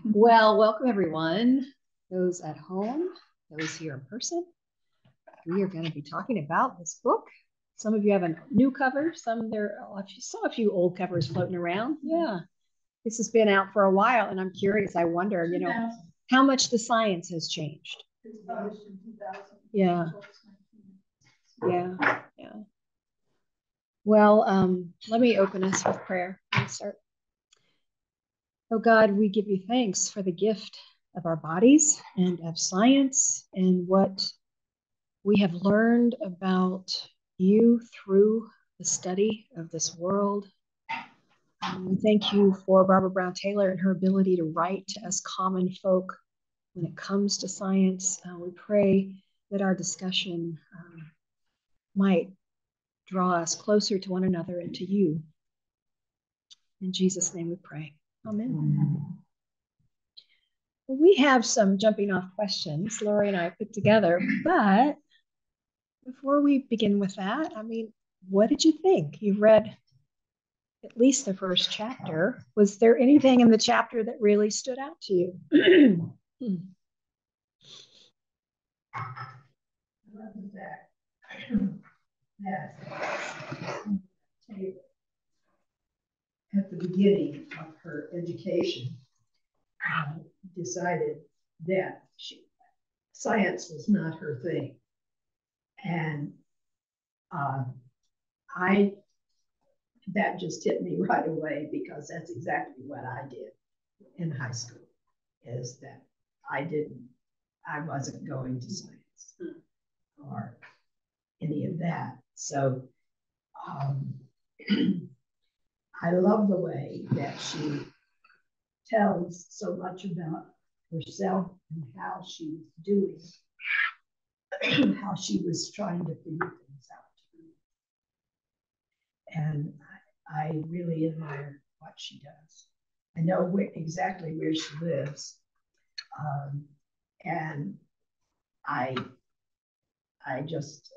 Well, welcome everyone, those at home, those here in person. We are going to be talking about this book. Some of you have a new cover, I saw a few old covers floating around. Yeah, this has been out for a while, and I'm curious. I wonder, how much the science has changed. It's published in 2000. Yeah. Yeah. Well, let me open us with prayer. Let's start. Oh God, we give you thanks for the gift of our bodies and of science and what we have learned about you through the study of this world. We thank you for Barbara Brown Taylor and her ability to write to us common folk when it comes to science. We pray that our discussion might draw us closer to one another and to you. In Jesus' name we pray. Amen. Well, we have some jumping off questions Lori and I put together, but before we begin with that, what did you think? You read at least the first chapter. Was there anything in the chapter that really stood out to you? At the beginning of her education, decided that science was not her thing. And that just hit me right away, because that's exactly what I did in high school, is that I wasn't going to science or any of that. So I love the way that she tells so much about herself and how she was doing, how she was trying to figure things out. And I really admire what she does. I know exactly where she lives. And I just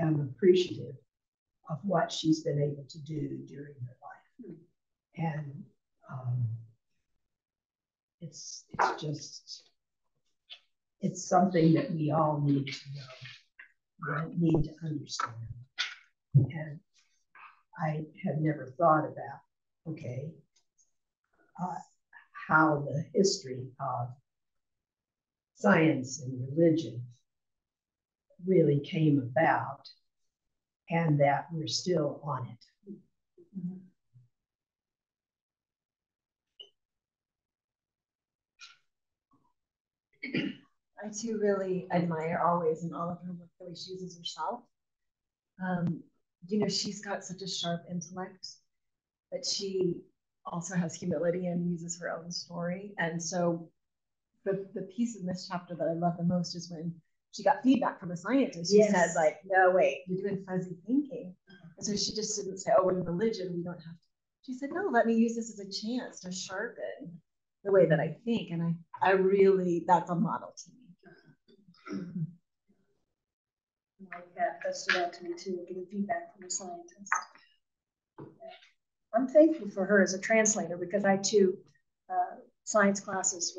am appreciative of what she's been able to do during her life. And it's something that we all need to know, need to understand. And I had never thought about, how the history of science and religion really came about, and that we're still on it. I too really admire always in all of her work the way she uses herself. She's got such a sharp intellect, but she also has humility and uses her own story. And so the piece in this chapter that I love the most is when she got feedback from a scientist who said, like, no, wait, you're doing fuzzy thinking. And so she just didn't say, oh, in religion, we don't have to. She said, no, let me use this as a chance to sharpen the way that I think. And I really, that's a model to me. Like that stood out to me too, getting feedback from a scientist. I'm thankful for her as a translator, because I too, science classes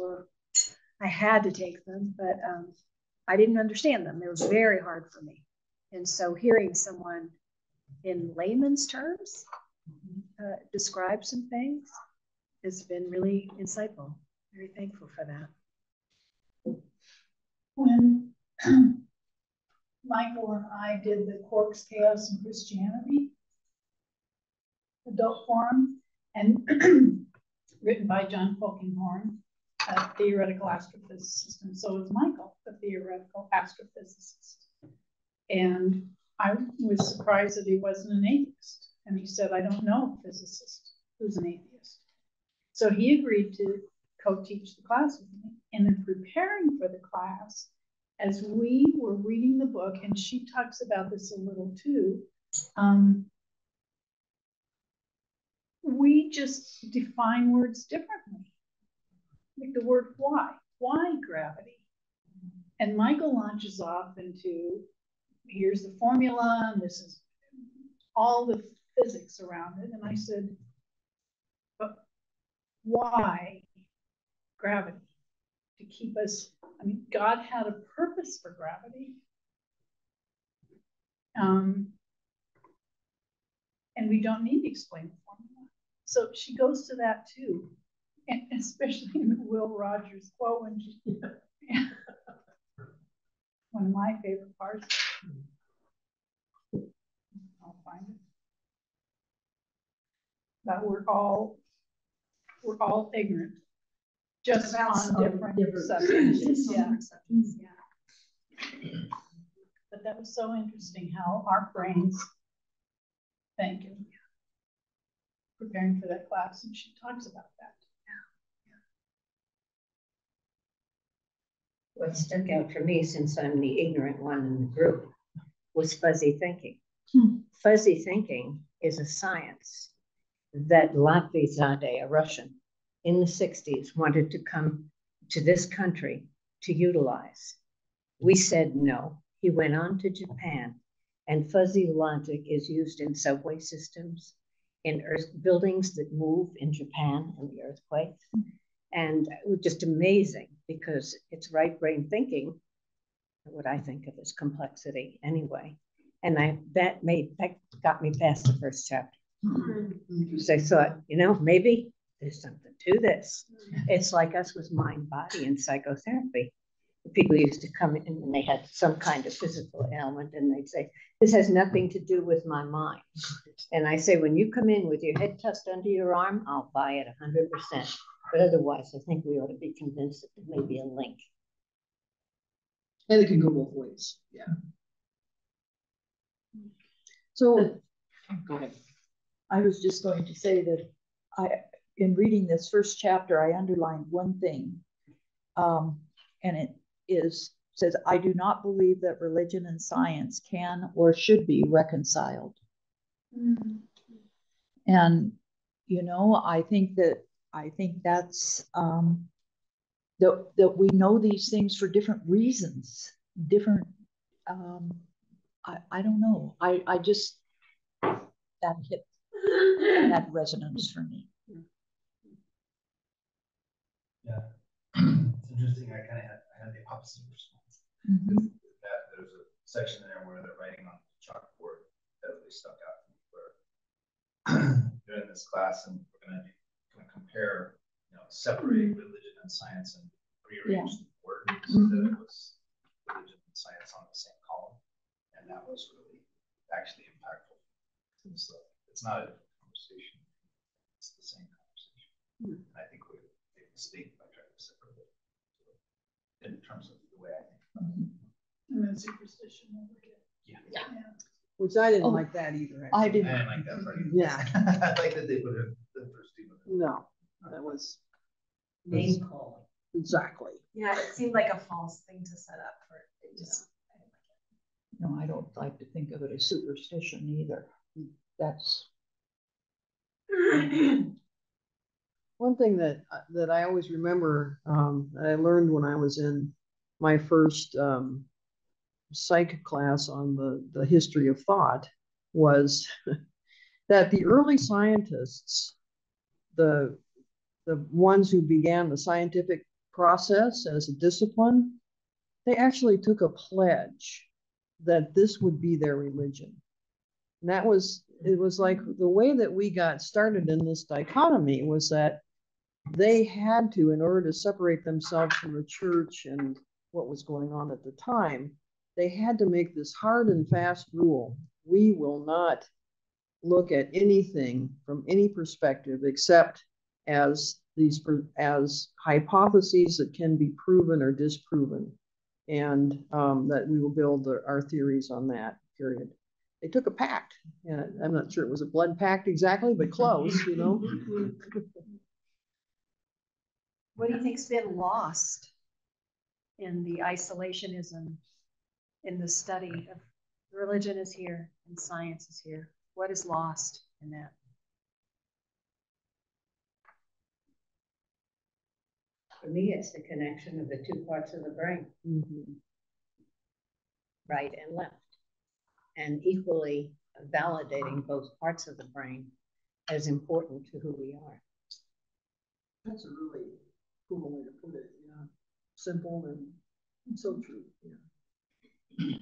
I had to take them, but I didn't understand them. They were very hard for me. And so hearing someone in layman's terms describe some things has been really insightful. Very thankful for that. When Michael and I did the Quarks, Chaos, and Christianity adult forum, and written by John Polkinghorne, a theoretical astrophysicist, and so is Michael, a theoretical astrophysicist. And I was surprised that he wasn't an atheist. And he said, I don't know a physicist who's an atheist. So he agreed to co-teach the class with me. And in preparing for the class, as we were reading the book, and she talks about this a little too, we just define words differently. Like the word why gravity? And Michael launches off into, here's the formula, and this is all the physics around it. And I said, but why gravity to keep us. I mean, God had a purpose for gravity. And we don't need to explain the formula. So she goes to that too, and especially in the Will Rogers quote when she, one of my favorite parts. I'll find it. That we're all ignorant, just on different subjects. Yeah. But that was so interesting how our brains think. And preparing for that class, and she talks about that. What stuck out for me, since I'm the ignorant one in the group, was fuzzy thinking. Fuzzy thinking is a science that Latvizade, a Russian, in the 60s wanted to come to this country to utilize. We said no. He went on to Japan, and fuzzy logic is used in subway systems, in buildings that move in Japan and the earthquakes. And it was just amazing because it's right brain thinking, what I think of as complexity anyway. And that got me past the first chapter. Because I thought, maybe there's something to this. It's like us with mind, body, and psychotherapy. People used to come in and they had some kind of physical ailment and they'd say, this has nothing to do with my mind. And I say, when you come in with your head tucked under your arm, I'll buy it 100%. But otherwise, I think we ought to be convinced that there may be a link. And it can go both ways. Yeah. So go ahead. I was just going to say that in reading this first chapter, I underlined one thing. And it says, I do not believe that religion and science can or should be reconciled. Mm-hmm. And, I think that's that we know these things for different reasons, different, I don't know. I just, that hit, that had resonance for me. Yeah, it's interesting. I had the opposite response. Mm-hmm. There's a section there where they're writing on the chalkboard that really stuck out to me. Where they're in this class and we're going to compare, separate religion and science and rearrange the words so that it was religion and science on the same column, and that was really actually impactful. So it's not a conversation; it's the same conversation. And I think we made a mistake by trying to separate it in terms of the way I think. And then superstition over here. Yeah. Which I didn't like that either. I didn't like that part. Yeah. I like that they put it the first two. No, that was name calling. Exactly. Yeah, it seemed like a false thing to set up for it. Just I didn't like it. No, I don't like to think of it as superstition either. That's one thing that I always remember that I learned when I was in my first psych class on the history of thought was that the early scientists, the ones who began the scientific process as a discipline, they actually took a pledge that this would be their religion. And it was like the way that we got started in this dichotomy was that they had to, in order to separate themselves from the church and what was going on at the time, they had to make this hard and fast rule. We will not look at anything from any perspective except as hypotheses that can be proven or disproven, and that we will build our theories on that, period. They took a pact. Yeah, I'm not sure it was a blood pact exactly, but close, What do you think's been lost in the isolationism in the study of religion is here and science is here? What is lost in that? For me, it's the connection of the two parts of the brain, right and left, and equally validating both parts of the brain as important to who we are. That's a really cool way to put it. Yeah, simple and so true. Yeah.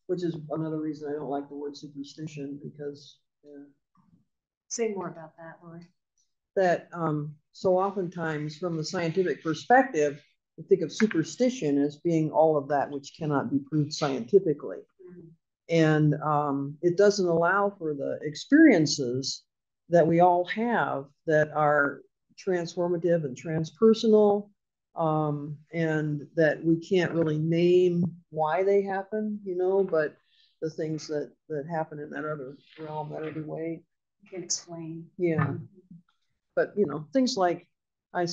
Which is another reason I don't like the word superstition, because Say more about that, Lori. That so oftentimes from the scientific perspective, we think of superstition as being all of that which cannot be proved scientifically. And it doesn't allow for the experiences that we all have that are transformative and transpersonal, and that we can't really name why they happen, you know, but the things that happen in that other realm, that other way. You can explain. Yeah. But, you know, things like I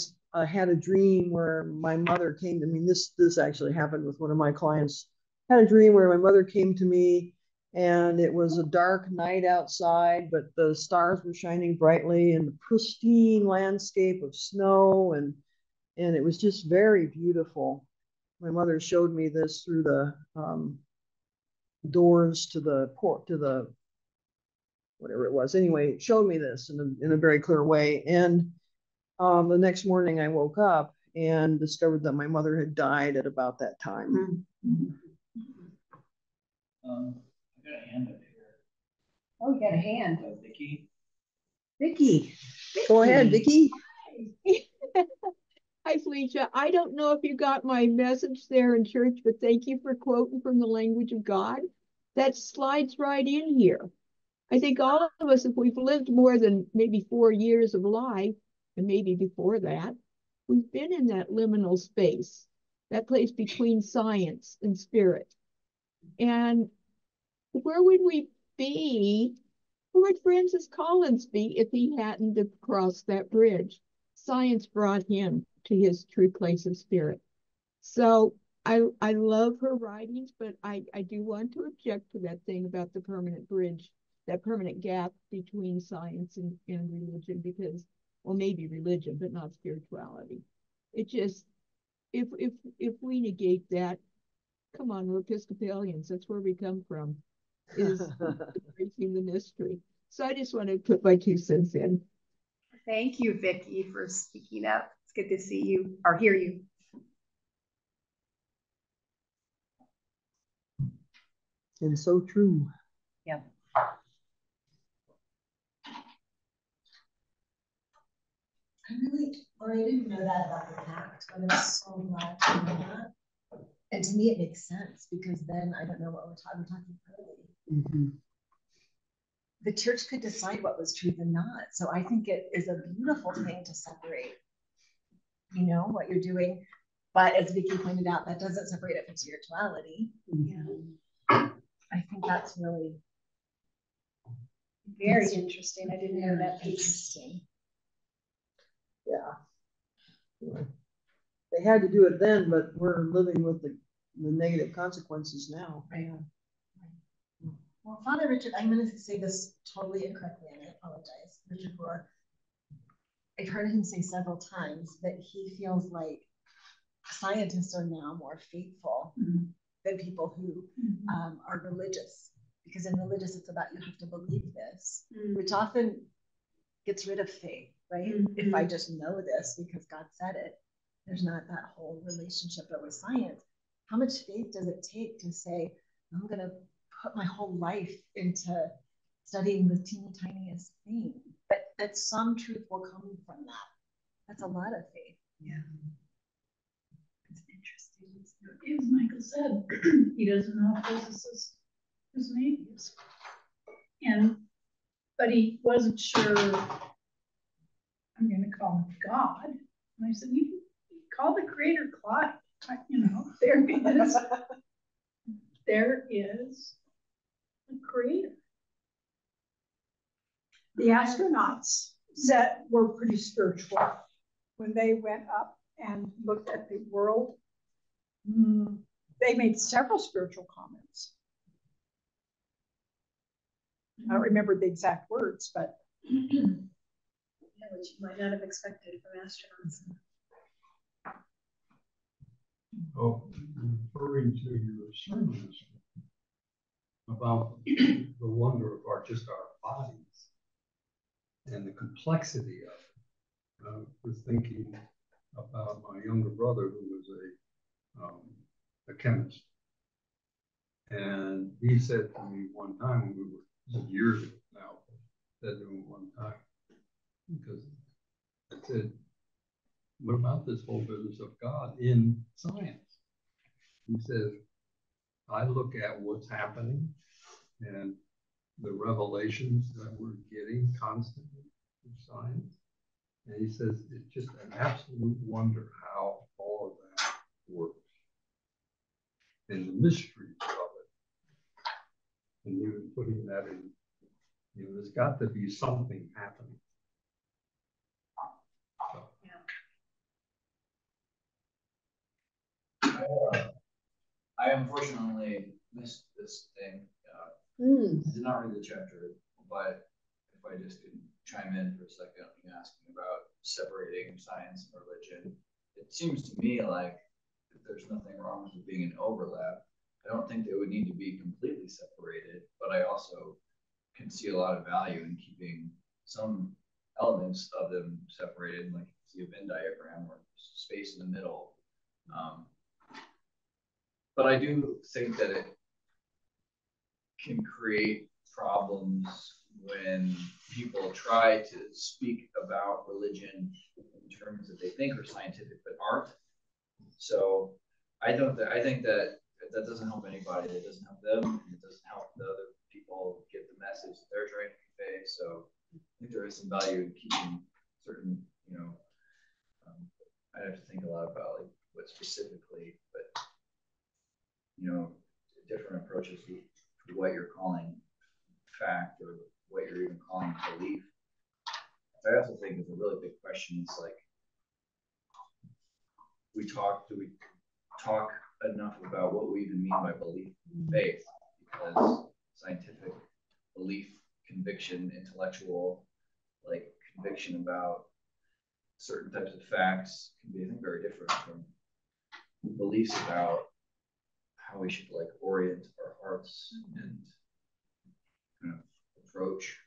had a dream where my mother came to me. This actually happened with one of my clients. Had a dream where my mother came to me, and it was a dark night outside, but the stars were shining brightly, and the pristine landscape of snow, and it was just very beautiful. My mother showed me this through the doors to the port, to the whatever it was. Anyway, it showed me this in a very clear way. And the next morning I woke up and discovered that my mother had died at about that time. I got a hand up here. Oh, you got a hand. Vicky. Vicky. Go ahead, Vicky. Hi, Felicia. I don't know if you got my message there in church, but thank you for quoting from the language of God. That slides right in here. I think all of us, if we've lived more than maybe 4 years of life, and maybe before that, we've been in that liminal space, that place between science and spirit. And where would we be? Where would Francis Collins be if he hadn't crossed that bridge? Science brought him to his true place of spirit. So I love her writings, but I do want to object to that thing about the permanent bridge, that permanent gap between science and religion, because, well, maybe religion, but not spirituality. It just, if we negate that, come on, we're Episcopalians. That's where we come from, is embracing the mystery. So I just want to put my 2 cents in. Thank you, Vicky, for speaking up. It's good to see you or hear you. And so true. Yeah. I didn't know that about the pact, but I'm so glad to know that. And to me, it makes sense, because then I don't know what we're talking early. The church could decide what was truth and not. So I think it is a beautiful thing to separate, you know, what you're doing. But as Vicky pointed out, that doesn't separate it from spirituality. I think that's really very interesting. I didn't know that piece. Yeah. They had to do it then, but we're living with the negative consequences now. Right. Well, Father Richard, I'm going to say this totally incorrectly, and I apologize. Richard Rohr, I've heard him say several times that he feels like scientists are now more faithful than people who are religious. Because in religious, it's about you have to believe this, which often gets rid of faith, right? If I just know this because God said it, there's not that whole relationship. But with science, how much faith does it take to say, I'm going to put my whole life into studying the teeny tiniest thing, but that some truth will come from that? That's a lot of faith. Yeah. It's interesting. As Michael said, he doesn't know if physicists his name is. But he wasn't sure. I'm going to call him God. And I said, you call the creator Clyde. You know, there is a creator. The astronauts were pretty spiritual when they went up and looked at the world. They made several spiritual comments. I don't remember the exact words, but which you might not have expected from astronauts. Oh, referring to your sermons about the wonder of our bodies and the complexity of it. I was thinking about my younger brother who was a chemist. And he said to me one time when we were, this is years ago now, said to me one time, because I said, what about this whole business of God in science? He says, I look at what's happening and the revelations that we're getting constantly in science. And he says, it's just an absolute wonder how all of that works and the mysteries of it. And even putting that in, there's got to be something happening. So. I unfortunately missed this thing. Did not read the chapter, but if I just could chime in for a second, you asking about separating science and religion, it seems to me like there's nothing wrong with it being an overlap. I don't think they would need to be completely separated, but I also can see a lot of value in keeping some elements of them separated, like see a Venn diagram or space in the middle. But I do think that it can create problems when people try to speak about religion in terms that they think are scientific but aren't. So I think that doesn't help anybody. It doesn't help them, and it doesn't help the other people get the message that they're trying to convey. So I think there is some value in keeping certain, I'd have to think a lot about like what specifically, but different approaches to what you're calling fact or what you're even calling belief. I also think is a really big question is like, do we talk enough about what we even mean by belief and faith? Because scientific belief, conviction, intellectual, like conviction about certain types of facts can be, I think, very different from beliefs about how we should like orient our hearts and kind of approach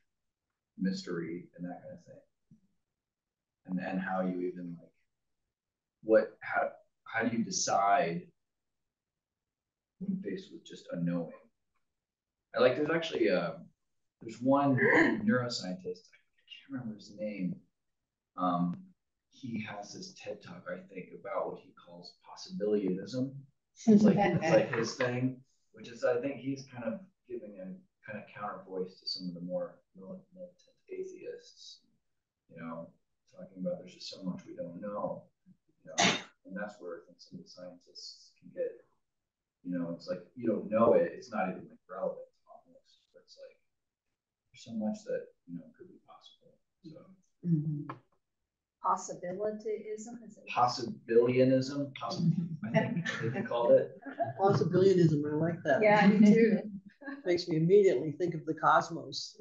mystery and that kind of thing. And how you even like how do you decide when faced with just unknowing? There's actually there's one neuroscientist, I can't remember his name. He has this TED talk, I think, about what he calls possibilianism. It's like his thing, which is, I think he's kind of giving a kind of counter voice to some of the more militant atheists, talking about there's just so much we don't know, and that's where I think some of the scientists can get, it's like, you don't know it, it's not even like relevant almost, but it's like, there's so much that, could be possible, so. Mm-hmm. Possibilityism, is it? Possibilianism, I think they called it. Possibilianism, I like that. Yeah, me too. Makes me immediately think of the cosmos.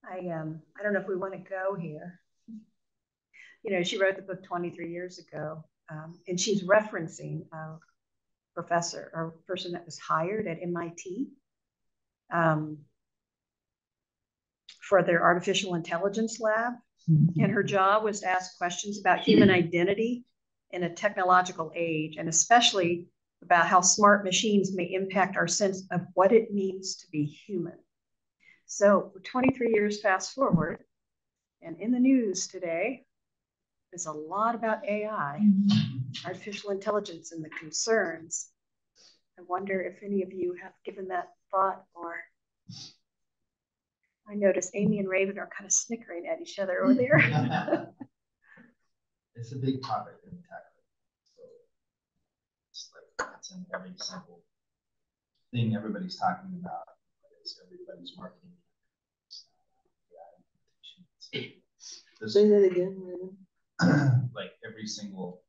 I don't know if we want to go here. She wrote the book 23 years ago, and she's referencing a professor or person that was hired at MIT for their artificial intelligence lab. And her job was to ask questions about human identity in a technological age, and especially about how smart machines may impact our sense of what it means to be human. So 23 years fast forward, and in the news today, there's a lot about AI, artificial intelligence, and the concerns. I wonder if any of you have given that thought, or I notice Amy and Raven are kind of snickering at each other over there. It's a big topic in tech. So it's like it's in every simple thing everybody's talking about. Is everybody's marketing. Say that again, Raven. Like every single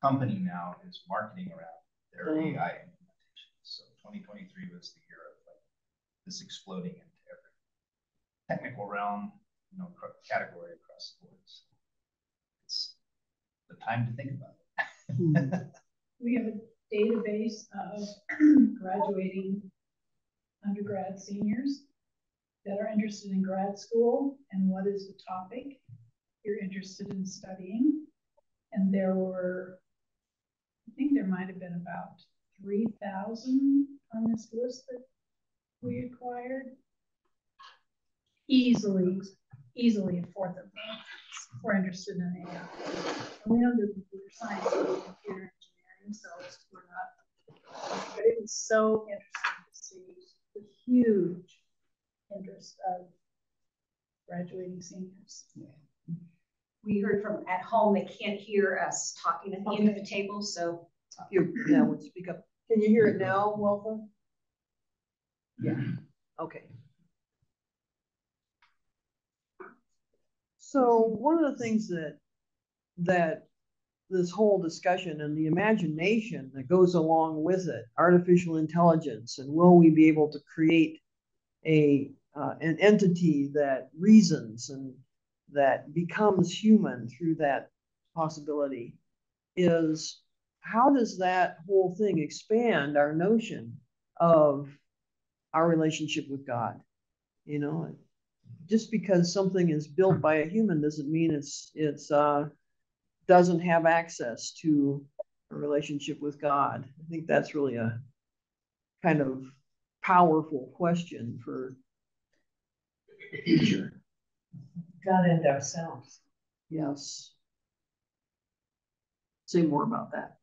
company now is marketing around their AI implementation. So 2023 was the year of like this exploding into every technical realm, category across the board. So it's the time to think about it. We have a database of graduating undergrad seniors that are interested in grad school and what is the topic you're interested in studying. And there were, I think there might have been about 3,000 on this list that we acquired. Easily a fourth of them were interested in AI. And we don't do computer science, we do computer engineering, so we're not. But it was so interesting to see the huge interest of graduating seniors. Yeah. We heard from at home, they can't hear us talking at the end of the table, so. Yeah, we'll speak up. Can you hear it now, Welcome? Yeah, okay. So one of the things that this whole discussion and the imagination that goes along with it, artificial intelligence, and will we be able to create an entity that reasons and that becomes human through that possibility, is how does that whole thing expand our notion of our relationship with God? You know, just because something is built by a human doesn't mean it's doesn't have access to a relationship with God. I think that's really a kind of powerful question for the future. God and ourselves. Yes. Say more about that.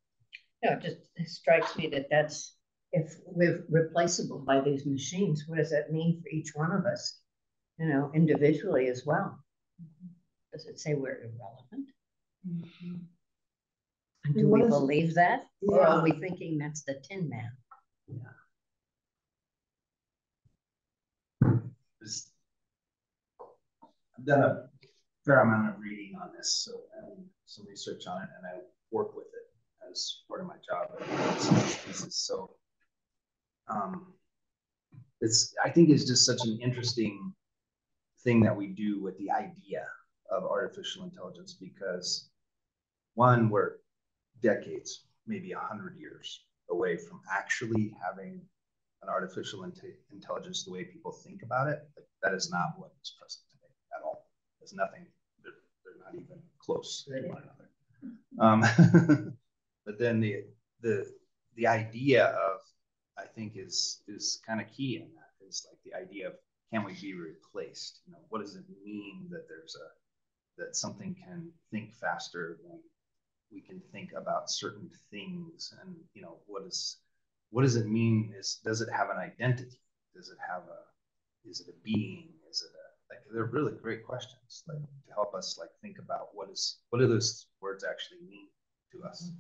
No, it strikes me that's, if we're replaceable by these machines, what does that mean for each one of us, you know, individually as well? Does it say we're irrelevant? And do we believe that? Yeah. Or are we thinking that's the Tin Man? Yeah. I've done a fair amount of reading on this, and some research on it, and I work with it as part of my job. So I think it's just such an interesting thing that we do with the idea of artificial intelligence, because one, we're decades, maybe 100 years away from actually having an artificial intelligence the way people think about it. Like, that is not what is present today at all. There's nothing, they're not even close to one another. But then the idea of, I think is kind of key in that, is like the idea of, can we be replaced? You know, what does it mean that that something can think faster than we can think about certain things? And, you know, what does it mean? Does it have an identity? Is it a being? Like, they're really great questions, like, to help us like think about what do those words actually mean to us,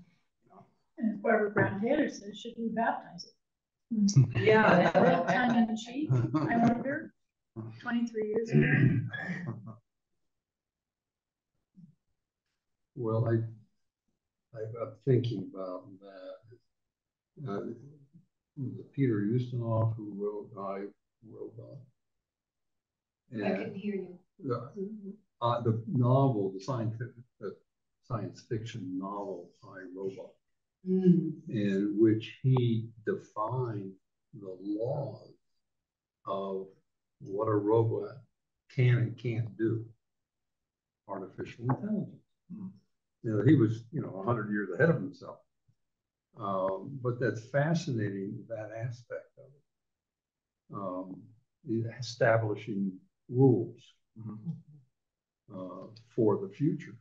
you know? And Barbara Brown Taylor says, should we baptize it? Yeah. A little tongue in cheek, I wonder, 23 years ago. Well, I'm thinking about that. Peter Ustinov, who wrote I, Robot. And I couldn't hear you. The novel, the science fiction novel, I, Robot, in which he defined the laws of what a robot can and can't do. Artificial intelligence. You know, he was, 100 years ahead of himself. But that's fascinating, that aspect of it. Establishing rules for the future.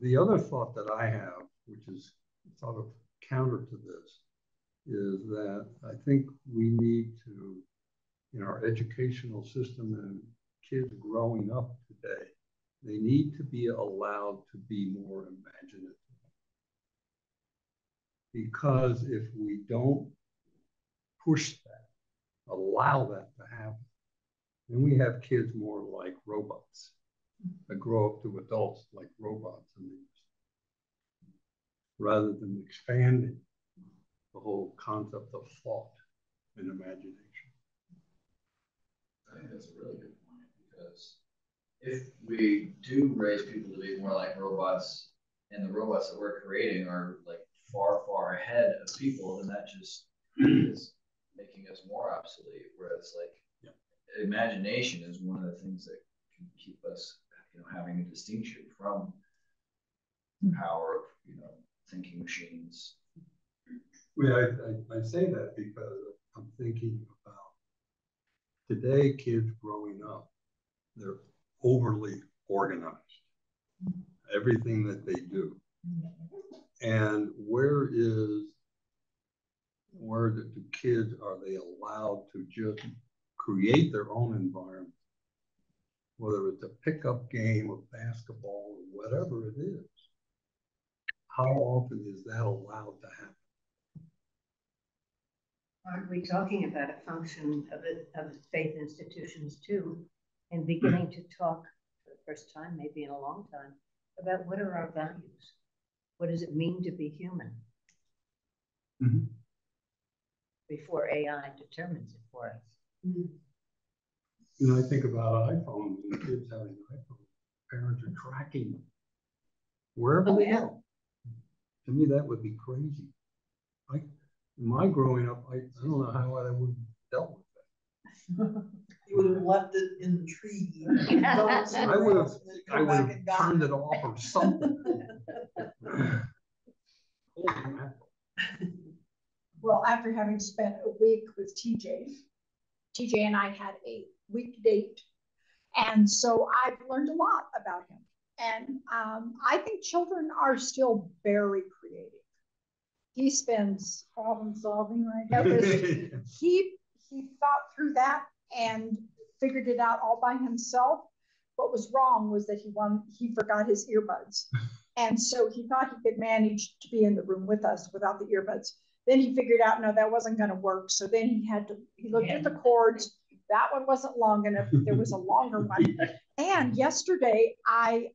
The other thought that I have, which is sort of counter to this, is that I think we need to, in our educational system and kids growing up today, they need to be allowed to be more imaginative. Because if we don't push that, allow that to happen, then we have kids more like robots that grow up to adults like robots, rather than expanding the whole concept of thought and imagination. I think that's a really good point, because if we do raise people to be more like robots, and the robots that we're creating are like far, far ahead of people, then that just is making us more obsolete. Whereas like imagination is one of the things that can keep us, having a distinction from the power of, thinking machines. Well, I say that because I'm thinking about today, kids growing up, they're overly organized, everything that they do. And where the kids, are they allowed to just create their own environment, whether it's a pickup game of basketball or whatever it is? How often is that allowed to happen? Aren't we talking about a function of faith institutions too, and beginning to talk for the first time, maybe in a long time, about what are our values? What does it mean to be human? Mm-hmm. Before AI determines it for us. Mm-hmm. I think about iPhones and kids having iPhones. Parents are tracking them wherever they go. To me, that would be crazy. My growing up, I don't know how I would have dealt with that. You would have left it in the tree. I would have turned it off or something. Well, after having spent a week with TJ and I had a week date. And so I've learned a lot about him. And I think children are still very creative. He spends problem solving right now. He thought through that and figured it out all by himself. What was wrong was that he forgot his earbuds. And so he thought he could manage to be in the room with us without the earbuds. Then he figured out, no, that wasn't going to work. So then he looked at the cords. That one wasn't long enough. There was a longer one. And yesterday I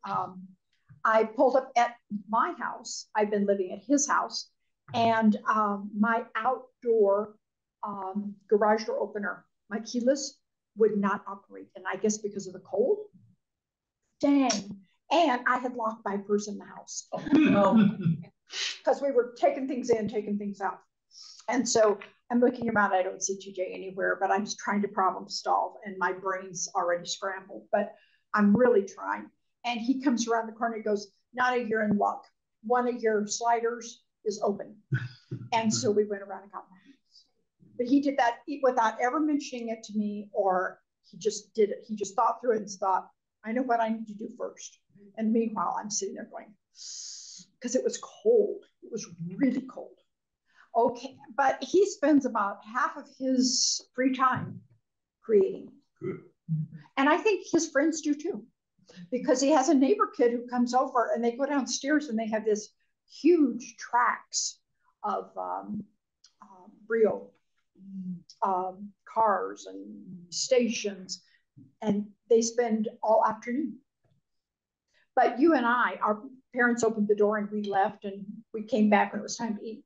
pulled up at my house. I've been living at his house. And my outdoor garage door opener, my keyless, would not operate. And I guess because of the cold. Dang. And I had locked my purse in the house. Because we were taking things in, taking things out. And so I'm looking around. I don't see TJ anywhere, but I'm just trying to problem solve. And my brain's already scrambled. But I'm really trying. And he comes around the corner and goes, Nana, you're in luck. One of your sliders is open. And so we went around and got my house. But he did that without ever mentioning it to me, or he just did it. He just thought through it and thought, I know what I need to do first. And meanwhile, I'm sitting there going, because it was cold. It was really cold. Okay, but he spends about half of his free time creating. Good. And I think his friends do too, because he has a neighbor kid who comes over and they go downstairs and they have this huge tracks of Brio cars and stations, and they spend all afternoon. But you and I, our parents opened the door and we left and we came back when it was time to eat.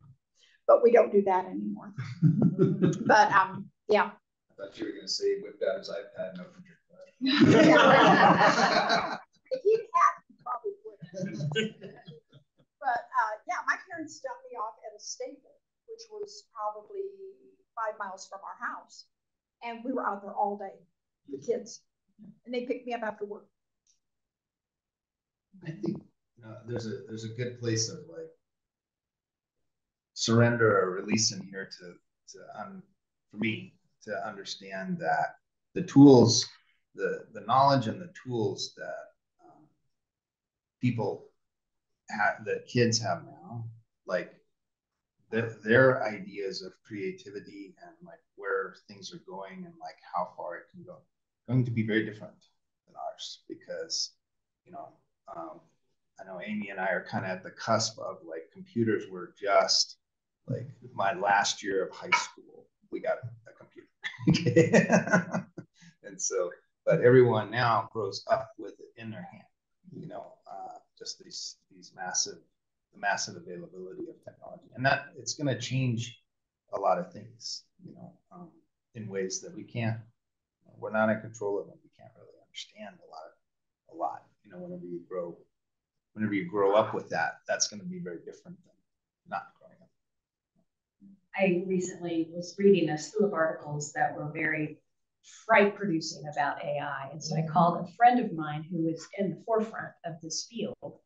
But we don't do that anymore. But yeah. I thought you were going to say whipped out his iPad and opened your phone. If he'd had, he probably would have. But yeah, my parents dumped me off at a stable, which was probably 5 miles from our house. And we were out there all day, the kids. And they picked me up after work. I think there's a good place of like surrender or release in here for me to understand that the tools, the knowledge and the tools that people have, that kids have now, like their ideas of creativity and like where things are going and like how far it can go, going to be very different than ours, because I know Amy and I are kind of at the cusp of like computers were just like my last year of high school, we got a computer. And so, but everyone now grows up with it in their hand, just these massive availability of technology. And that it's going to change a lot of things, in ways that we're not in control of them. We can't really understand a lot, whenever you grow whenever you grow up with that, that's going to be very different than not growing up. I recently was reading a slew of articles that were very fright producing about AI. And so I called a friend of mine who is in the forefront of this field.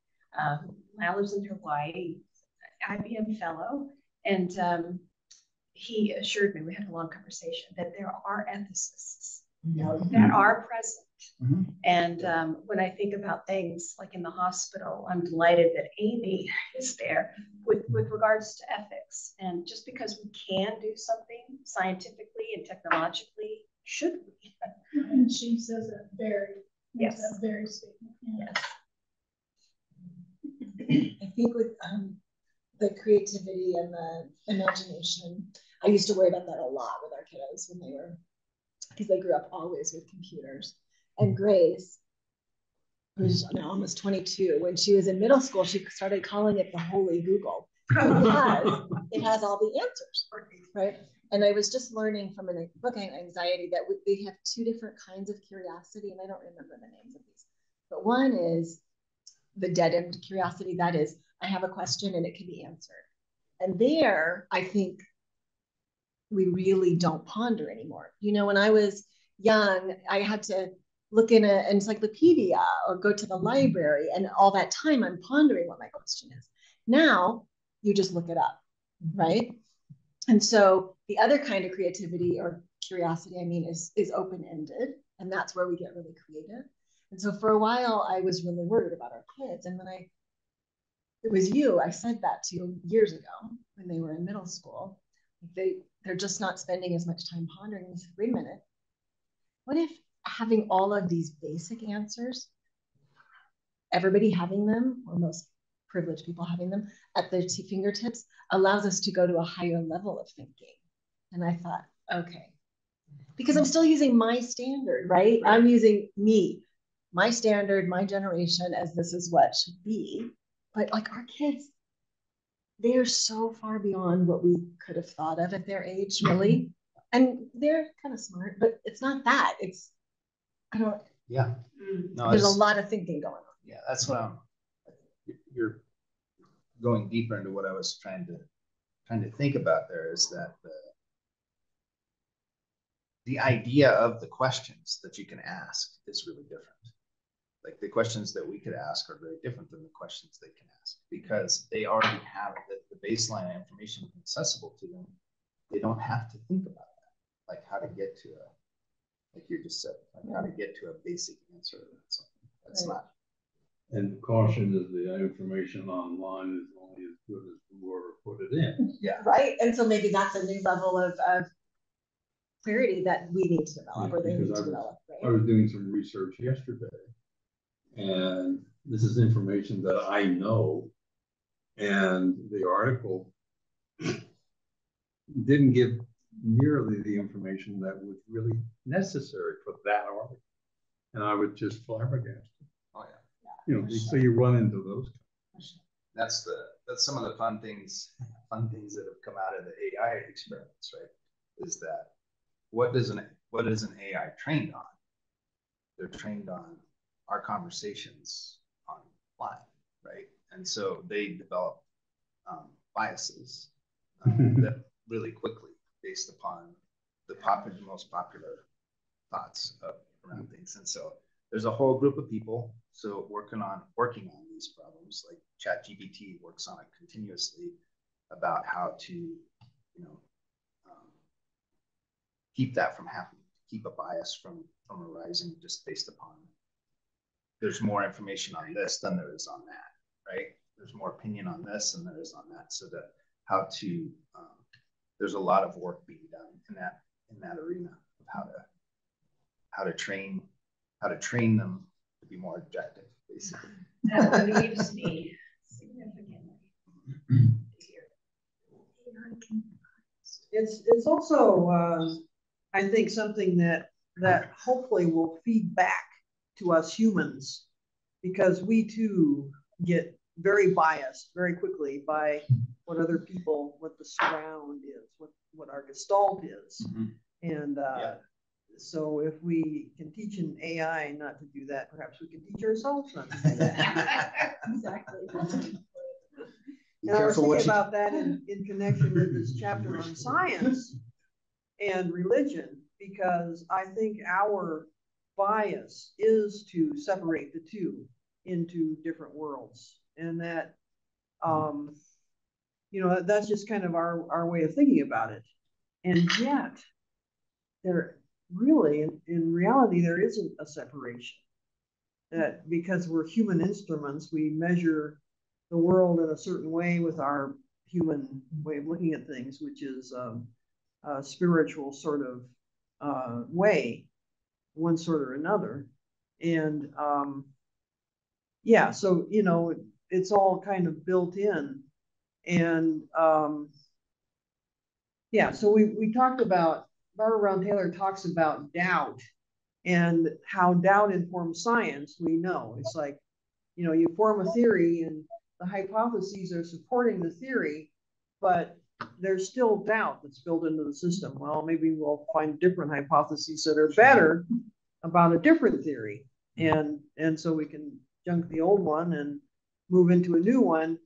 Now lives in Hawaii, IBM fellow. And he assured me, we had a long conversation, that there are ethicists that are present. Mm-hmm. And when I think about things like in the hospital, I'm delighted that Amy is there with regards to ethics. And just because we can do something scientifically and technologically, should we? And she says it very, yes, a very statement. Yes. I think with the creativity and the imagination, I used to worry about that a lot with our kiddos when they were, because they grew up always with computers. And Grace, who's now almost 22, when she was in middle school, she started calling it the Holy Google because it has all the answers, right? And I was just learning from a book on anxiety that we have two different kinds of curiosity, and I don't remember the names of these. But one is the dead-end curiosity. That is, I have a question and it can be answered. And there, I think we really don't ponder anymore. You know, when I was young, I had to look in an encyclopedia or go to the library, and all that time I'm pondering what my question is. Now, you just look it up, right? And so the other kind of creativity or curiosity, I mean, is open-ended, and that's where we get really creative. And so for a while, I was really worried about our kids. And then it was you, I said that to you years ago when they were in middle school. They're just not spending as much time pondering. And I said, wait a minute, what if having all of these basic answers, everybody having them, or most privileged people having them at their fingertips, allows us to go to a higher level of thinking? And I thought, okay, because I'm still using my standard, right? I'm using me, my standard, my generation, as this is what should be. But like our kids, they are so far beyond what we could have thought of at their age, really. And they're kind of smart, but it's not that. It's, I don't, yeah. No, there's a lot of thinking going on. Yeah, that's what you're going deeper into what I was trying to think about there, is that the idea of the questions that you can ask is really different. Like the questions that we could ask are very different than the questions they can ask, because they already have the baseline information accessible to them. They don't have to think about that, like how to get to like you just said, like how to get to a basic answer. That's not. And caution is the information online is only as good as whoever put it in. Yeah. Right. And so maybe that's a new level of clarity that we need to develop, or they need to develop. Right? I was doing some research yesterday, and this is information that I know, and the article didn't give nearly the information that was really necessary for that article. And I was just flabbergasted. Oh yeah. You know, so you run into those. That's some of the fun things that have come out of the AI experiments, right? Is that what is an AI trained on? They're trained on our conversations online, right? And so they develop biases that really quickly, based upon the most popular thoughts around things. And so there's a whole group of people working on these problems. Like ChatGPT works on it continuously about how to, keep that from happening, keep a bias from arising just based upon there's more information on this than there is on that, right? There's more opinion on this than there is on that. So that there's a lot of work being done in that arena of how to train them to be more objective, basically. That relieves me significantly. It's also I think something that hopefully will feed back to us humans, because we too get very biased very quickly by what other people, what the surround is, what our gestalt is. Mm-hmm. And So if we can teach an AI not to do that, perhaps we can teach ourselves not to do that. Exactly. And I was thinking about that in connection with this chapter on science and religion, because I think our bias is to separate the two into different worlds. And that, you know, that's just kind of our way of thinking about it. And yet, there really, in reality, there isn't a separation. That because we're human instruments, we measure the world in a certain way with our human way of looking at things, which is a spiritual sort of way, one sort or another. And yeah, so, you know, it's all kind of built in. And yeah, so we talked about, Barbara Brown Taylor talks about doubt and how doubt informs science. We know it's like, you know, you form a theory and the hypotheses are supporting the theory, but there's still doubt that's built into the system. Well, maybe we'll find different hypotheses that are better about a different theory. And so we can junk the old one and move into a new one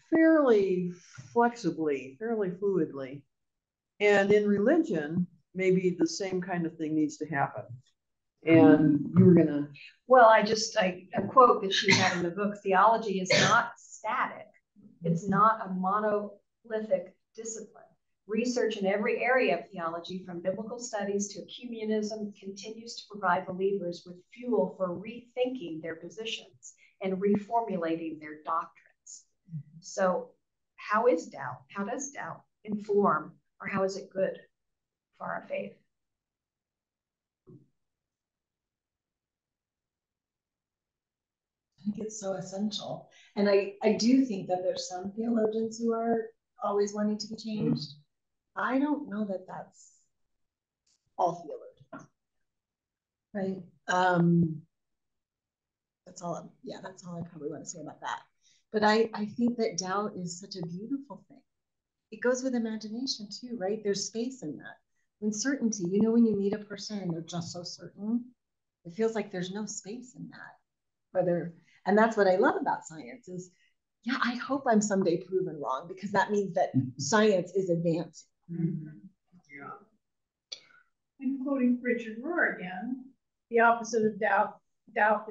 fairly flexibly, fairly fluidly. And in religion, maybe the same kind of thing needs to happen. And you were gonna. Well, a quote that she had in the book, theology is not static. It's not a monolithic discipline. Research in every area of theology, from biblical studies to ecumenism, continues to provide believers with fuel for rethinking their positions and reformulating their doctrines. So how is doubt? How does doubt inform, or how is it good for our faith? I think it's so essential. And I do think that there's some theologians who are always wanting to be changed. I don't know that that's all theologians, right? That's all. Yeah, that's all I probably want to say about that. But I think that doubt is such a beautiful thing. It goes with imagination too, right? There's space in that. Uncertainty, you know, when you meet a person and they're just so certain, it feels like there's no space in that. And that's what I love about science is, yeah, I hope I'm someday proven wrong, because that means that science is advancing. Yeah. And quoting Richard Rohr again, the opposite of doubt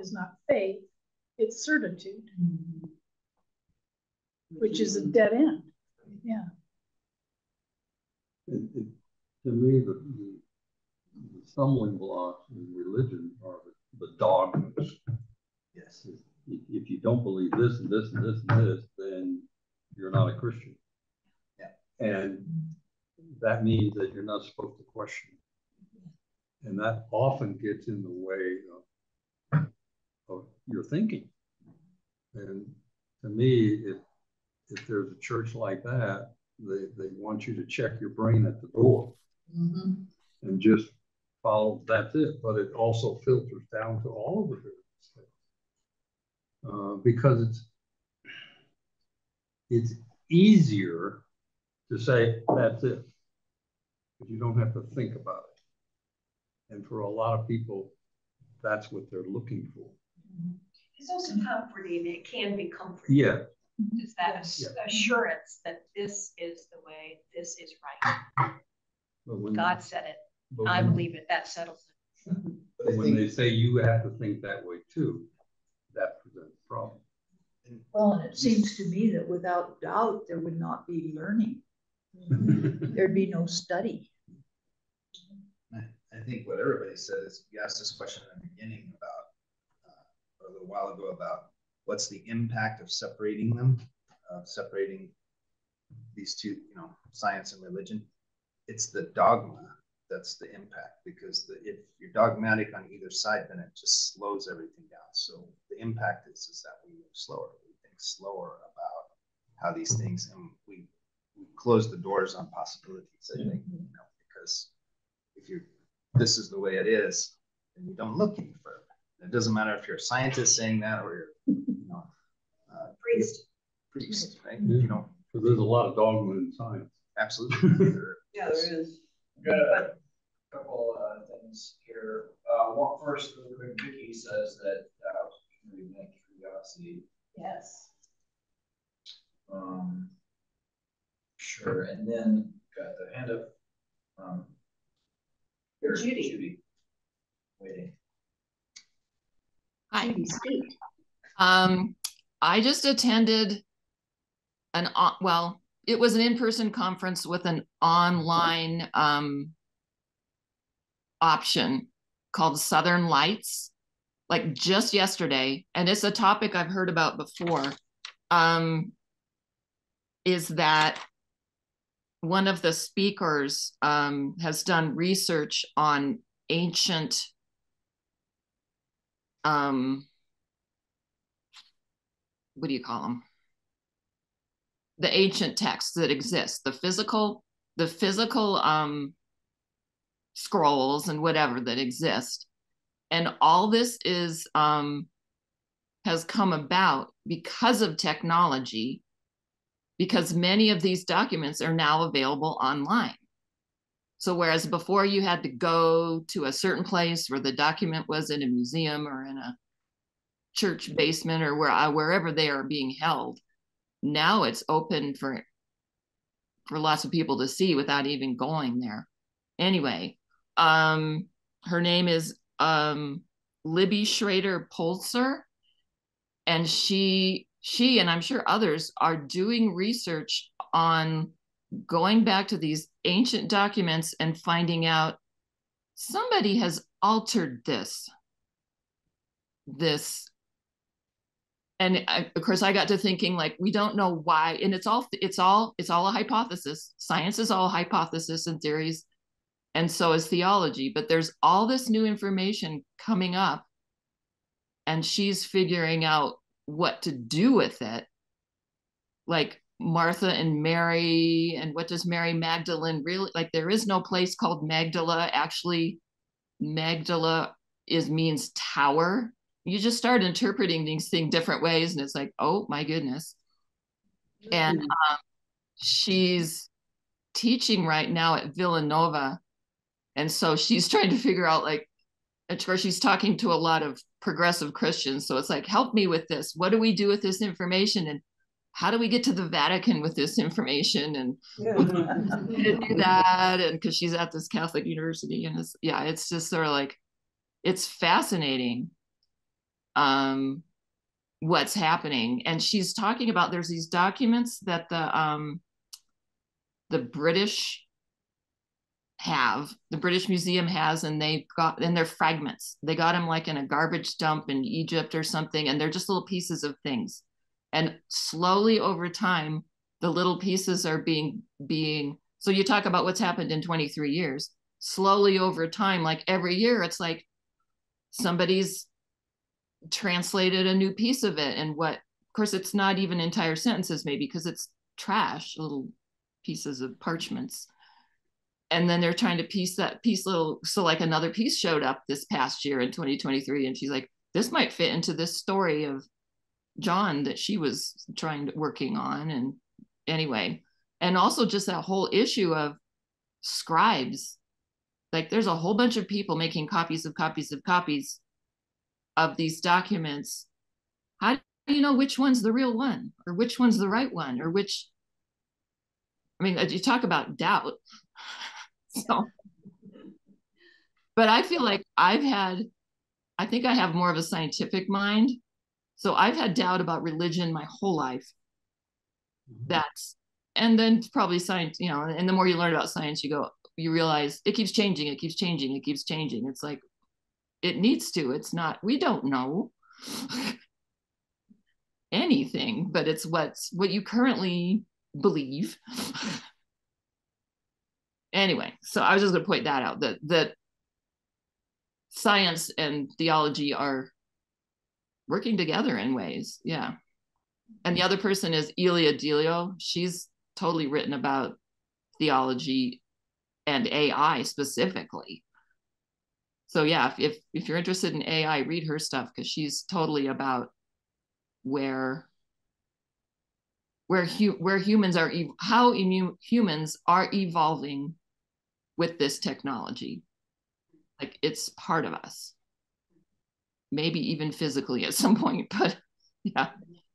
is not faith, it's certitude, which is a dead end. Yeah. To me, the stumbling blocks in religion are the dogmas. Yes. If you don't believe this and this and this and this, then you're not a Christian. Yeah. And that means that you're not supposed to question. And that often gets in the way of your thinking. And to me, if there's a church like that, they want you to check your brain at the door and just follow, that's it. But it also filters down to all of the different things. Because it's easier to say that's it, because you don't have to think about it. And for a lot of people, that's what they're looking for. It's also comforting. It can be comforting. Yeah. It's that assurance that this is the way, this is right. God said it. I believe it. That settles it. When they say you have to think that way too, that presents a problem. Well, and it seems to me that without doubt, there would not be learning. There'd be no study. I think what everybody said is, you asked this question in the beginning about, or a little while ago, about what's the impact of separating them, separating these two, you know, science and religion. It's the dogma that's the impact, because if you're dogmatic on either side, then it just slows everything down. So the impact is that we move slower. We think slower about how these things, and we close the doors on possibilities, I think, you know, because if this is the way it is, then you don't look any further. It doesn't matter if you're a scientist saying that or you're, you know, priest, right? Yeah. You know, because there's a lot of dogma in science. Absolutely. Yeah, there is. Got a couple things things here. Well, first, really quick, Vicky says that we meant curiosity. Yes. Sure, and then got the hand up. Here, Judy. Waiting. Hi. Judy, speak. I just attended it was an in-person conference with an online option called Southern Lights, like just yesterday. And it's a topic I've heard about before, is that one of the speakers has done research on ancient what do you call them? The ancient texts that exist, the physical scrolls and whatever that exist. And all this is has come about because of technology, because many of these documents are now available online. So whereas before you had to go to a certain place where the document was in a museum or in a church basement or wherever they are being held, now it's open for lots of people to see without even going there. Anyway, her name is Libby Schrader Polzer, and she and I'm sure others are doing research on going back to these ancient documents and finding out somebody has altered this. And of course, I got to thinking, like, we don't know why, and it's all a hypothesis. Science is all hypothesis and theories, and so is theology. But there's all this new information coming up, and she's figuring out what to do with it, like Martha and Mary, and what does Mary Magdalene really like? There is no place called Magdala. Actually, Magdala means tower. You just start interpreting these things different ways, and it's like, oh my goodness. And she's teaching right now at Villanova, and so she's trying to figure out, like, of course she's talking to a lot of progressive Christians, so it's like, help me with this. What do we do with this information, and how do we get to the Vatican with this information, and do that? And because she's at this Catholic university, and it's just sort of like, it's fascinating what's happening. And she's talking about, there's these documents that the British Museum has, and they're fragments. They got them like in a garbage dump in Egypt or something, and they're just little pieces of things. And slowly over time, the little pieces are being, so you talk about what's happened in 23 years. Slowly over time, like every year, it's like somebody's translated a new piece of it, and of course it's not even entire sentences maybe, because it's trash, little pieces of parchments, and then they're trying to piece that piece so like another piece showed up this past year in 2023, and she's like, this might fit into this story of John that she was working on. And anyway, and also just that whole issue of scribes, like there's a whole bunch of people making copies of these documents. How do you know which one's the real one, or which one's the right one, or you talk about doubt. So, but I feel like I think I have more of a scientific mind. So I've had doubt about religion my whole life. And then probably science, and the more you learn about science, you realize it keeps changing. It's like, it needs to. It's not, we don't know anything, but it's what you currently believe. Anyway, so I was just going to point that out, that science and theology are working together in ways. Yeah. And the other person is Elia Delio. She's totally written about theology and AI specifically. So yeah, if you're interested in AI, read her stuff, because she's totally about where humans are, how humans are evolving with this technology. Like it's part of us. Maybe even physically at some point, but yeah.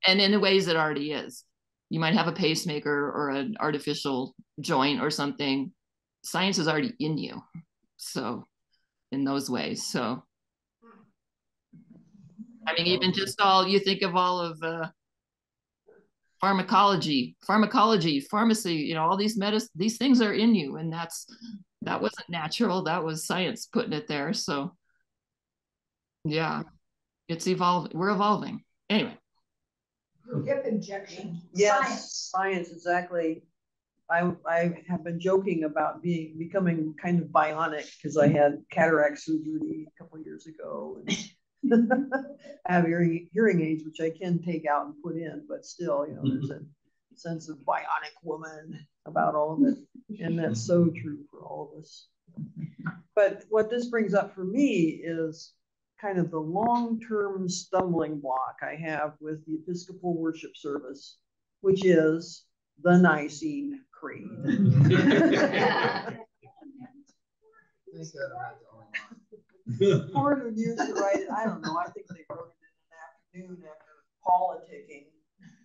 And in ways it already is. You might have a pacemaker or an artificial joint or something. Science is already in you. So in those ways. So I mean, even just you think of all of pharmacology, pharmacy, all these these things are in you. And that wasn't natural. That was science putting it there. So yeah, it's evolved. We're evolving. Anyway. Hip injection. Yes, science, exactly. I have been joking about becoming kind of bionic because I had cataract surgery a couple of years ago. And I have hearing aids, which I can take out and put in, but still, there's a sense of bionic woman about all of it. And that's so true for all of us. But what this brings up for me is kind of the long-term stumbling block I have with the Episcopal worship service, which is the Nicene Creed. 400 years to write it. I don't know. I think they wrote it in an afternoon after politicking.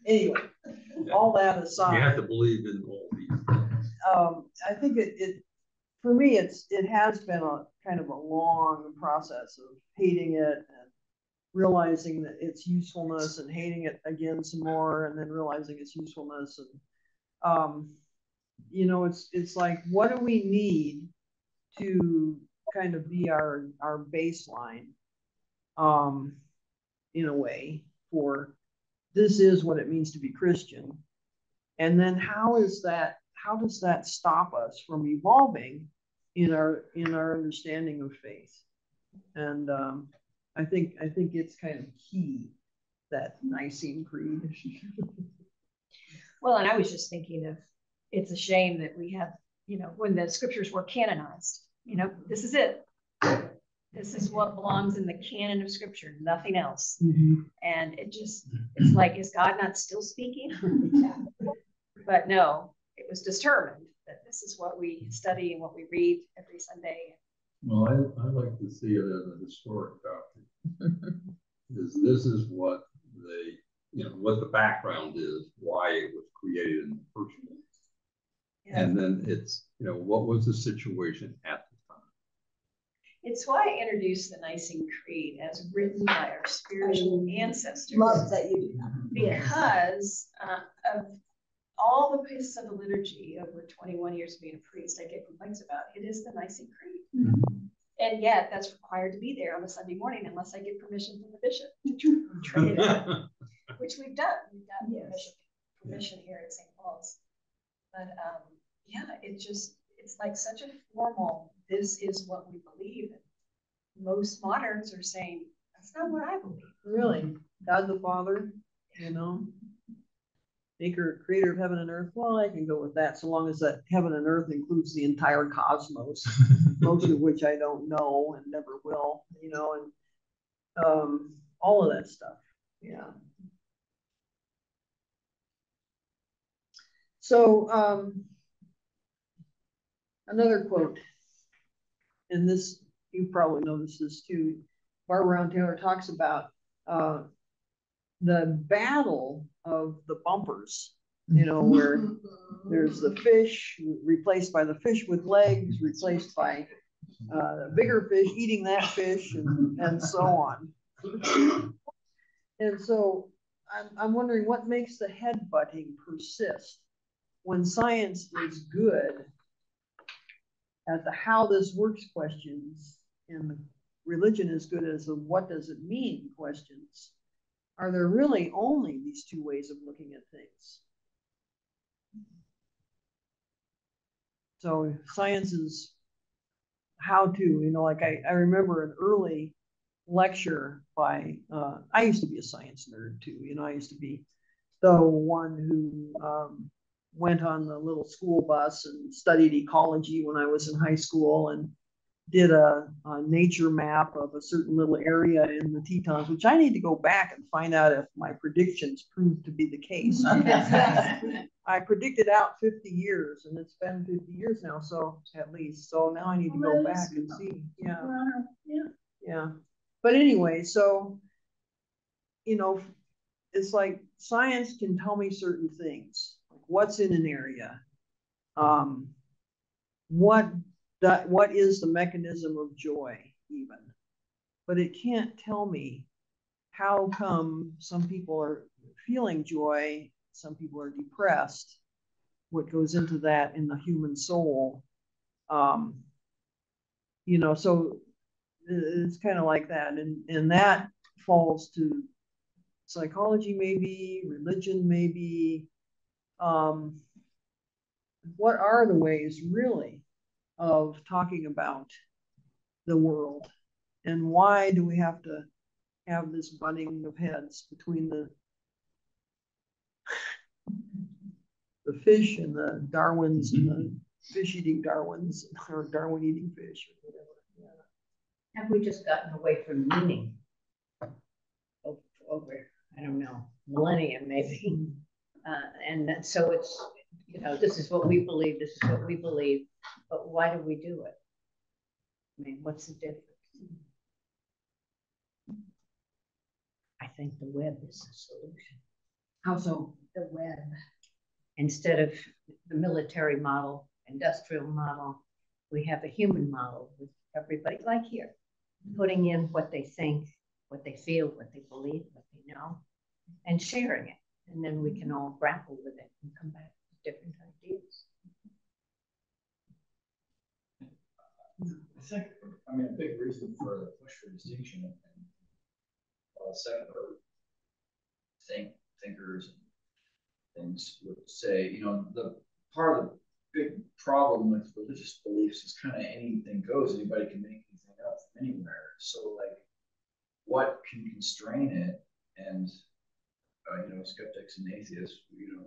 Anyway, all that aside, you have to believe in all these. I think for me, it has been a kind of a long process of hating it and realizing that its usefulness and hating it again some more, and then realizing its usefulness. And it's like, what do we need to kind of be our baseline, in a way, for this is what it means to be Christian. And then how does that stop us from evolving in our understanding of faith? And I think it's kind of key, that Nicene Creed. Well, and I was just thinking of, it's a shame that we have, when the scriptures were canonized, this is it. This is what belongs in the canon of scripture, nothing else. Mm-hmm. And it's like, is God not still speaking? But no, it was determined that this is what we study and what we read every Sunday. Well, I like to see it as a historic doctrine. This is what what the background is, why it was created in the first place. Yeah. And then it's, what was the situation at the time? It's why I introduced the Nicene Creed as written by our spiritual ancestors. Love that you do that. Because of all the pieces of the liturgy over 21 years of being a priest, I get complaints about it is the Nicene Creed. Mm-hmm. And yet that's required to be there on a Sunday morning unless I get permission from the bishop to trade it out, which we've done. We've got permission here at St. Paul's. But it's like such a formal, this is what we believe. And most moderns are saying, that's not what I believe. Really? God the Father, maker, creator of heaven and earth. Well, I can go with that, so long as that heaven and earth includes the entire cosmos, most of which I don't know and never will, and all of that stuff. Yeah. So another quote, and this, you probably noticed this too. Barbara Brown Taylor talks about the battle of the bumpers, where there's the fish replaced by the fish with legs, replaced by a bigger fish eating that fish, and so on. And so I'm wondering what makes the headbutting persist when science is good at the how this works questions, and the religion is good as the what does it mean questions. Are there really only these two ways of looking at things? So science is how to, like I remember an early lecture by, I used to be a science nerd too. I used to be the one who went on the little school bus and studied ecology when I was in high school, and did a nature map of a certain little area in the Tetons, which I need to go back and find out if my predictions proved to be the case. I predicted out 50 years, and it's been 50 years now, so at least. So now I need to go back and see. Yeah. Yeah. But anyway, so, you know, it's like science can tell me certain things, like what's in an area, what is the mechanism of joy even, but it can't tell me how come some people are feeling joy, some people are depressed, what goes into that in the human soul. You know, so it's kind of like that, and that falls to psychology, maybe religion, maybe. What are the ways really of talking about the world, and why do we have to have this butting of heads between the fish and the Darwins and the fish eating Darwins, or Darwin eating fish, or whatever? Yeah. Have we just gotten away from meaning over I don't know, millennia maybe? And so it's, you know, this is what we believe, this is what we believe, but why do we do it? I mean, what's the difference? I think the web is the solution. How so? The web. Instead of the military model, industrial model, we have a human model with everybody, like here, putting in what they think, what they feel, what they believe, what they know, and sharing it. And then we can all grapple with it and come back with different ideas. I think, I mean, a big reason for the push for distinction and secular thinkers and things would say, you know, the part of the big problem with religious beliefs is kind of anything goes. Anybody can make anything up from anywhere. So, like, what can constrain it? And you know, skeptics and atheists, you know,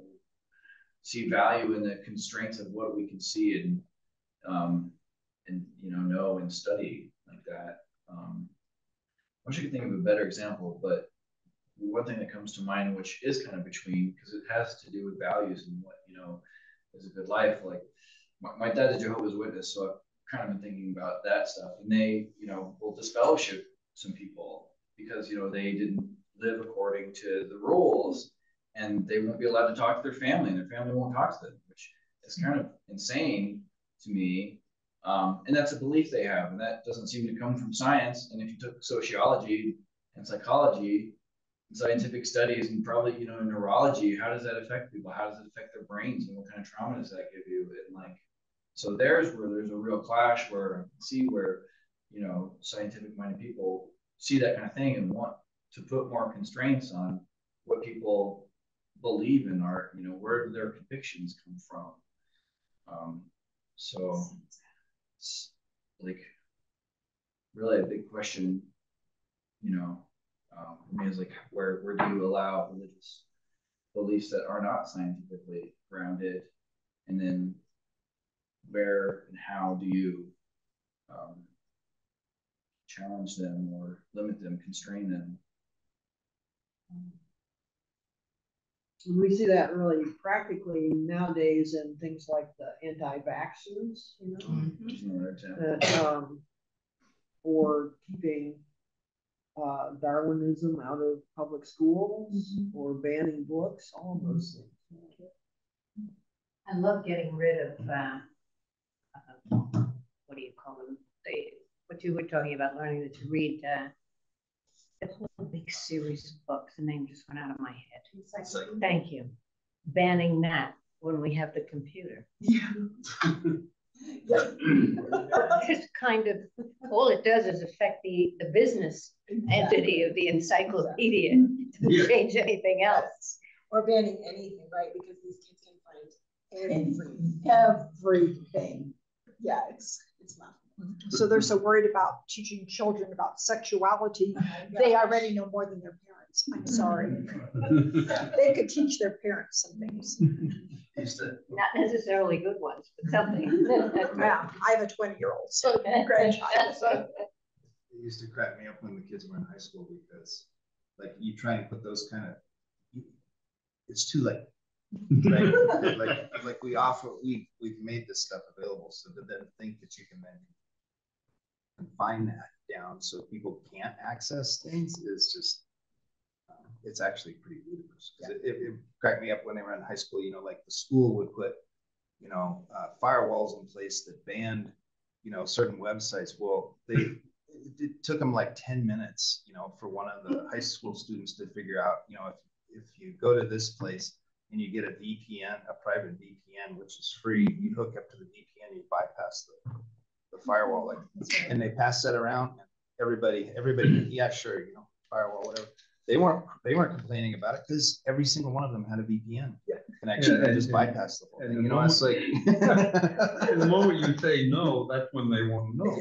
see value in the constraints of what we can see and you know and study like that. I wish I could think of a better example, but one thing that comes to mind, which is kind of between, because it has to do with values and what, you know, is a good life. Like my dad's a Jehovah's Witness, so I've kind of been thinking about that stuff. And they, you know, will disfellowship some people because, you know, they didn't live according to the rules, and they won't be allowed to talk to their family, and their family won't talk to them, which is kind of insane to me. And that's a belief they have, and that doesn't seem to come from science. And if you took sociology and psychology and scientific studies and probably, you know, neurology, how does that affect people? How does it affect their brains, and what kind of trauma does that give you? And like, so there's where there's a real clash where I can see where, you know, scientific minded people see that kind of thing and want to put more constraints on what people believe in, or, you know, where do their convictions come from. So it's like really a big question, you know, for me is like, where do you allow religious beliefs that are not scientifically grounded, and then where and how do you challenge them or limit them, constrain them? We see that really practically nowadays in things like the anti-vaxxers, you know, that, or keeping Darwinism out of public schools, or banning books, all of those things. I love getting rid of what do you call them? What you were talking about, learning to read the whole big series of books. The name just went out of my head. Thank you. Banning that when we have the computer. Yeah. Just kind of, all it does is affect the business entity of the encyclopedia. It doesn't change anything else. Or banning anything, right? Because these kids can find everything. Yeah, it's not. So they're so worried about teaching children about sexuality. They already know more than their parents. I'm sorry. They could teach their parents some things. Not necessarily good ones, but something. Yeah, I have a 20-year-old, so grandchild. So. It used to crack me up when the kids were in high school, because like you try and put those kind of, it's too late. Right? like we've made this stuff available, so to then think that you can then confine that down so people can't access things is just, it's actually pretty ludicrous. It cracked me up when they were in high school, you know, like the school would put, you know, firewalls in place that banned, you know, certain websites. Well, it took them like 10 minutes, you know, for one of the high school students to figure out, you know, if you go to this place and you get a VPN, a private VPN, which is free, you hook up to the VPN, you bypass the firewall, like, and they pass that around, and everybody, yeah, sure, you know, firewall, whatever. They weren't complaining about it because every single one of them had a VPN connection. They just bypassed the whole thing. You know, it's like the moment you say no, that's when they want to know.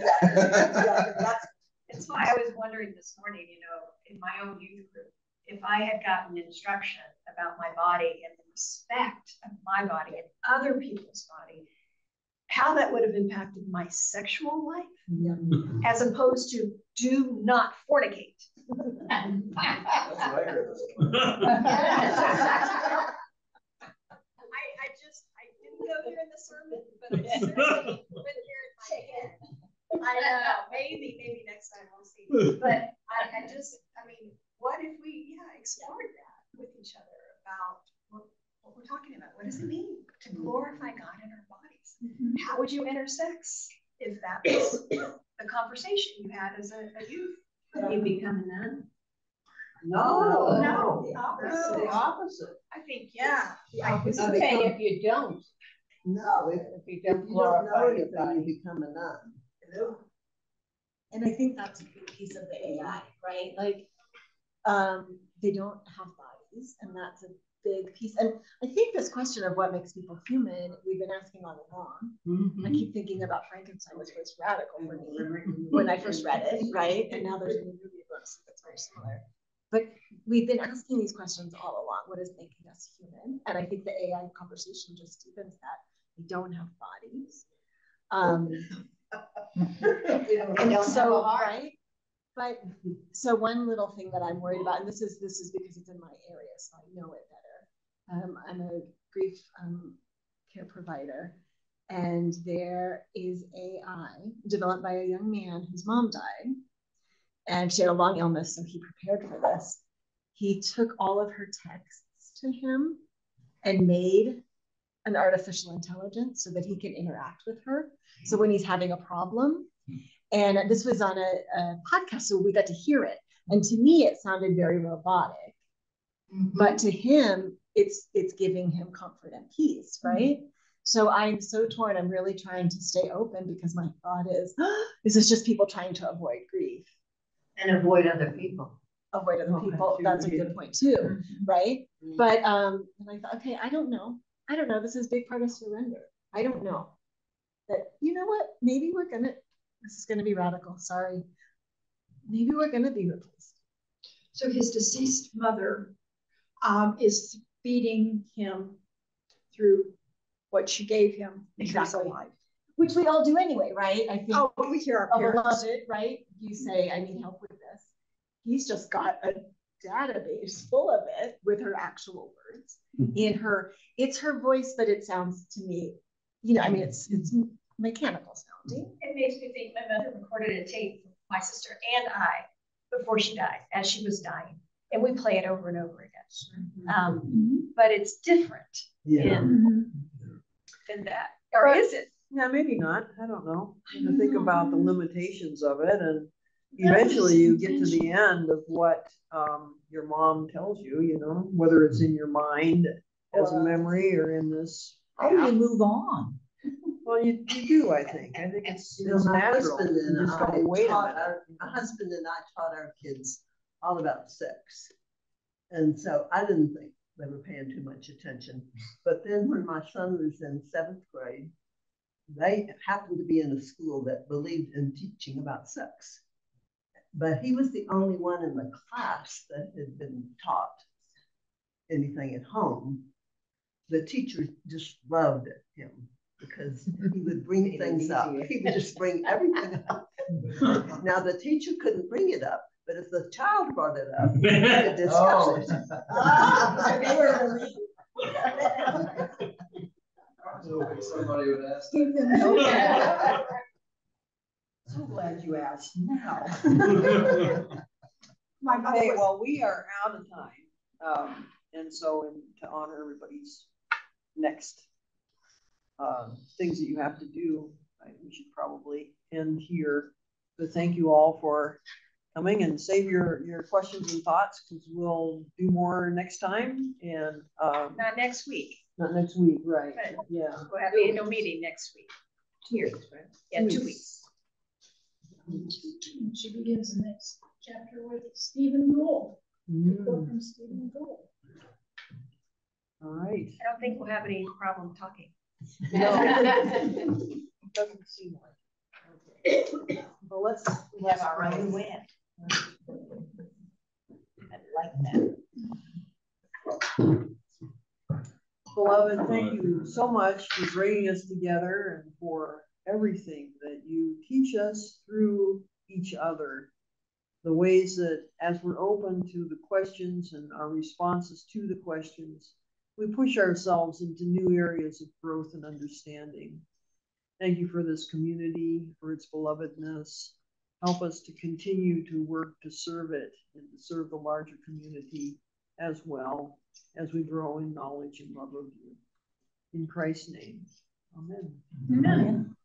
That's why I was wondering this morning, you know, in my own youth group, if I had gotten instruction about my body and the respect of my body and other people's body, how that would have impacted my sexual life, as opposed to do not fornicate. I didn't go here in the sermon, but I certainly went here in my head. I don't know, maybe next time we'll see. But I mean, what if we explored that with each other about what we're talking about? What does it mean to glorify God in our bodies? How would you enter sex if that was the conversation you had as a youth? You become a nun? No, the opposite. I think, Okay, if you don't. No, if you don't glorify it, then you become a nun. And I think that's a big piece of the AI, right? Like, they don't have bodies, and that's a big piece. And I think this question of what makes people human, we've been asking all along. I keep thinking about Frankenstein, which was radical for me when I first read it, right? And now there's a new movie that's very similar. But we've been asking these questions all along. What is making us human? And I think the AI conversation just deepens that. We don't have bodies. And so, right? But so one little thing that I'm worried about, and this is because it's in my area, so I know it better. I'm a grief care provider, and there is AI developed by a young man whose mom died, and she had a long illness, so he prepared for this. He took all of her texts to him and made an artificial intelligence so that he can interact with her. So when he's having a problem, and this was on a podcast, so we got to hear it. And to me, it sounded very robotic, but to him, it's giving him comfort and peace, right? So I'm so torn. I'm really trying to stay open because my thought is, this is just people trying to avoid grief. And avoid other people. Avoid other people. That's a good point too, right? But and I thought, okay, I don't know. This is a big part of surrender. I don't know. That, you know what? Maybe we're gonna, this is gonna be radical, sorry. Maybe we're gonna be replaced. So his deceased mother is feeding him through what she gave him. Exactly. Alive. Which we all do anyway, right? I think we hear our parents. Beloved, right? You say, I need help with this. He's just got a database full of it with her actual words in her. It's her voice, but it sounds to me, you know, I mean, it's mechanical sounding. It makes me think my mother recorded a tape for my sister and I before she died, as she was dying, and we play it over and over again. But it's different than that, or is it? Yeah, maybe not. I don't know. To think about the limitations of it, and eventually you get to the end of what your mom tells you, you know, whether it's in your mind as a memory or in this. How do you move on? Well, you do, I think. I think it's natural. My husband and I taught our kids all about sex. And so I didn't think they were paying too much attention. But then when my son was in 7th grade, they happened to be in a school that believed in teaching about sex. But he was the only one in the class that had been taught anything at home. The teacher just loved him because he would bring things up. He would just bring everything up. Now the teacher couldn't bring it up, but if the child brought it up, we could discuss it. Somebody would ask. So glad you asked now. Okay, well, we are out of time. And so to honor everybody's next things that you have to do, we should probably end here. But thank you all for coming, and save your questions and thoughts, because we'll do more next time. And not next week. Not next week, right? But yeah. We'll have the annual meeting next week. 2 weeks, right? Yeah, 2 weeks. She begins the next chapter with Stephen Gould. From Stephen Gould. All right. I don't think we'll have any problem talking. No. Doesn't seem like it. Okay. Well, let's have our own win. I like that. Beloved, thank you so much for bringing us together and for everything that you teach us through each other. The ways that, as we're open to the questions and our responses to the questions, we push ourselves into new areas of growth and understanding. Thank you for this community, for its belovedness. Help us to continue to work to serve it and to serve the larger community as well as we grow in knowledge and love of you. In Christ's name, amen. Amen.